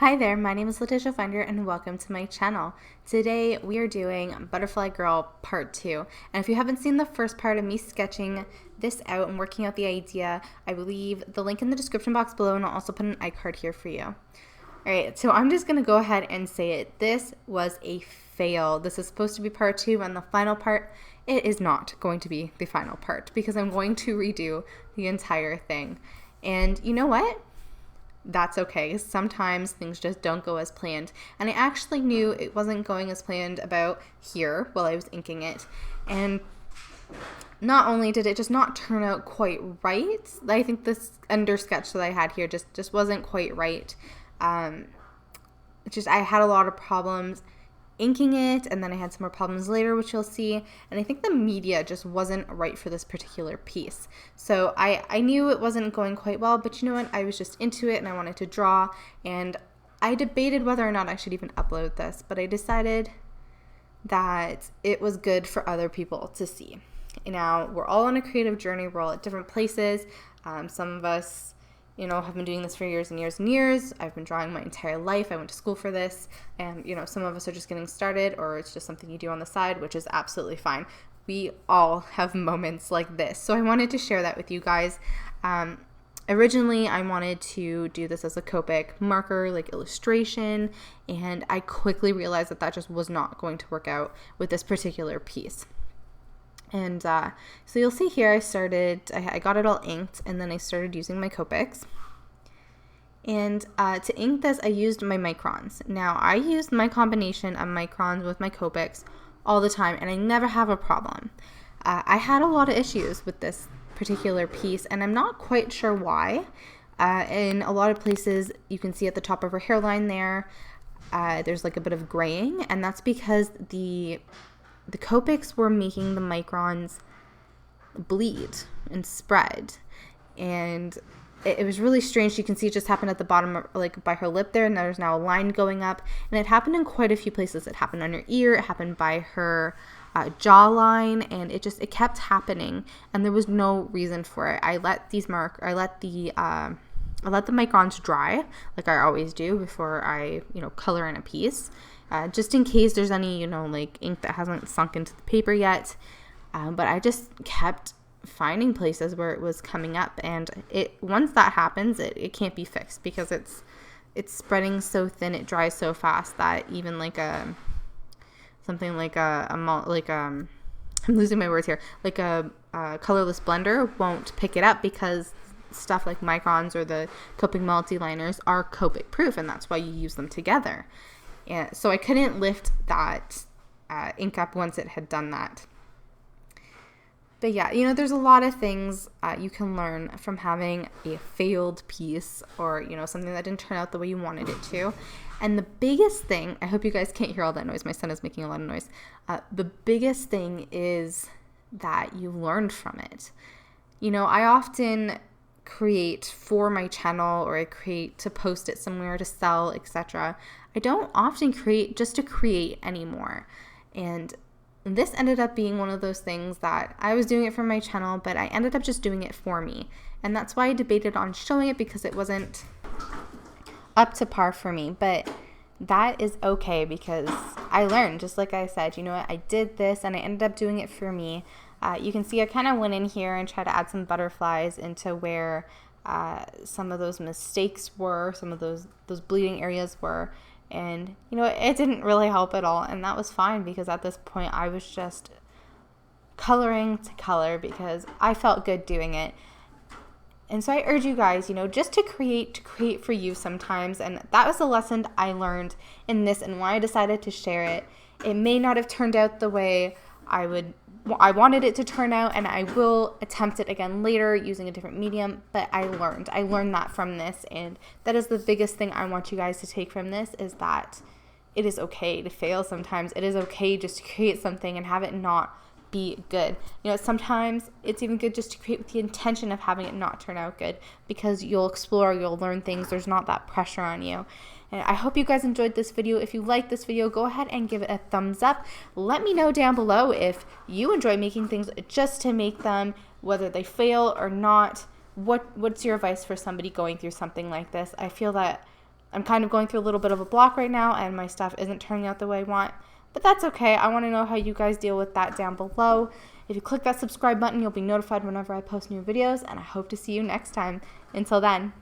Hi there, my name is Letitia Pfinder and welcome to my channel. Today we are doing Butterfly Girl Part 2. And if you haven't seen the first part of me sketching this out and working out the idea, I will leave the link in the description box below and I'll also put an iCard here for you. Alright, so I'm just going to go ahead and say it. This was a fail. This is supposed to be Part 2 and the final part. It is not going to be the final part because I'm going to redo the entire thing. And you know what? That's okay. Sometimes things just don't go as planned. And I actually knew it wasn't going as planned about here while I was inking it. And not only did it just not turn out quite right, I think this under sketch that I had here just wasn't quite right. I had a lot of problems inking it, and then I had some more problems later, which you'll see, and I think the media just wasn't right for this particular piece. So I knew it wasn't going quite well, but you know what, I was just into it and I wanted to draw, and I debated whether or not I should even upload this, but I decided that it was good for other people to see. Now, we're all on a creative journey, we're all at different places. Some of us have been doing this for years and years and years. I've been drawing my entire life. I went to school for this. And, some of us are just getting started, or it's just something you do on the side, which is absolutely fine. We all have moments like this. So I wanted to share that with you guys. Originally, I wanted to do this as a Copic marker, like illustration, and I quickly realized that just was not going to work out with this particular piece. And so you'll see here I got it all inked, and then I started using my Copics. And to ink this, I used my microns. Now, I used my combination of microns with my Copics all the time, and I never have a problem. I had a lot of issues with this particular piece, and I'm not quite sure why. In a lot of places, you can see at the top of her hairline there's like a bit of graying, and that's because the Copics were making the microns bleed and spread, and it was really strange. You can see it just happened at the bottom, like by her lip there, and there's now a line going up, and it happened in quite a few places. It happened on her ear, it happened by her jawline, and it kept happening, and there was no reason for it. I let the microns dry, like I always do before I color in a piece. Just in case there's any, like ink that hasn't sunk into the paper yet. But I just kept finding places where it was coming up, and once that happens, it can't be fixed because it's spreading so thin, it dries so fast that even like I'm losing my words here, like a colorless blender won't pick it up because stuff like microns or the Copic multi-liners are Copic proof, and that's why you use them together. And so I couldn't lift that ink up once it had done that. But yeah, there's a lot of things you can learn from having a failed piece, or, something that didn't turn out the way you wanted it to. And the biggest thing, I hope you guys can't hear all that noise. My son is making a lot of noise. The biggest thing is that you learned from it. I often create for my channel, or I create to post it somewhere to sell, etc. I don't often create just to create anymore. And this ended up being one of those things that I was doing it for my channel, but I ended up just doing it for me. And that's why I debated on showing it, because it wasn't up to par for me. But that is okay, because I learned, just like I said, I did this and I ended up doing it for me. You can see I kind of went in here and tried to add some butterflies into where some of those mistakes were, some of those bleeding areas were. And, it didn't really help at all. And that was fine, because at this point I was just coloring to color because I felt good doing it. And so I urge you guys, just to create for you sometimes. And that was the lesson I learned in this, and why I decided to share it. It may not have turned out the way I wanted it to turn out, and I will attempt it again later using a different medium, but I learned that from this, and that is the biggest thing I want you guys to take from this, is that it is okay to fail sometimes. It is okay just to create something and have it not be good. Sometimes it's even good just to create with the intention of having it not turn out good, because you'll explore, you'll learn things, there's not that pressure on you. And I hope you guys enjoyed this video. If you liked this video, go ahead and give it a thumbs up. Let me know down below if you enjoy making things just to make them, whether they fail or not. What's your advice for somebody going through something like this? I feel that I'm kind of going through a little bit of a block right now and my stuff isn't turning out the way I want, but that's okay. I want to know how you guys deal with that down below. If you click that subscribe button, you'll be notified whenever I post new videos, and I hope to see you next time. Until then.